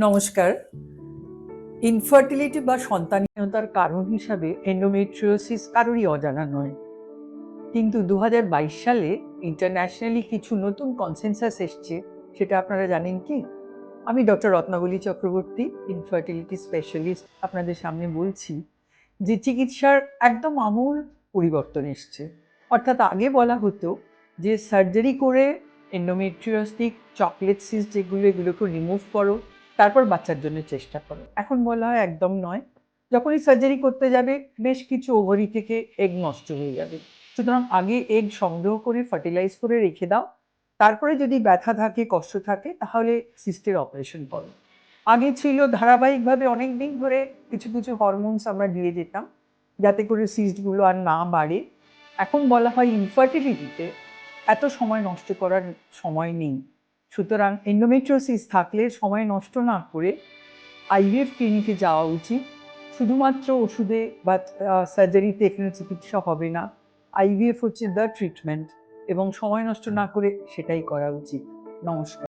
নমস্কার। ইনফার্টিলিটি বা সন্তানহীনতার কারণ হিসাবে এন্ডোমেট্রিওসিস কারোরই অজানা নয়। কিন্তু ২০২২ সালে ইন্টারন্যাশনালি কিছু নতুন কনসেনসাস এসছে, সেটা আপনারা জানেন কি? আমি doctor Ratnavali Chakraborty, infertility specialist আপনাদের সামনে বলছি যে চিকিৎসার একদম আমূল পরিবর্তন এসছে। অর্থাৎ আগে বলা হতো যে সার্জারি করে এন্ডোমেট্রিওস্টিক চকলেট সিস্ট যেগুলো এগুলোকে রিমুভ করো, তারপর বাচ্চার জন্য চেষ্টা করো। এখন বলা হয় একদম নয়। যখনই সার্জারি করতে যাবে বেশ কিছু ওভারি থেকে এগ নষ্ট হয়ে যাবে। সুতরাং আগে এগ সংগ্রহ করে ফার্টিলাইজ করে রেখে দাও, তারপরে যদি ব্যথা থাকে কষ্ট থাকে তাহলে সিস্টের অপারেশন করো। আগে ছিল ধারাবাহিকভাবে অনেক দিন ধরে কিছু কিছু হরমোনস আমরা দিয়ে যেতাম যাতে করে সিস্টগুলো আর না বাড়ে। এখন বলা হয় ইনফার্টিলিটিতে এত সময় নষ্ট করার সময় নেই। সুতরাং এন্ডোমেট্রিওসিস থাকলে সময় নষ্ট না করে আইভিএফ ক্লিনিকে যাওয়া উচিত। শুধুমাত্র ওষুধে বা সার্জারিতে এখানে চিকিৎসা হবে না। আইভিএফ হচ্ছে দ্য ট্রিটমেন্ট এবং সময় নষ্ট না করে সেটাই করা উচিত। নমস্কার।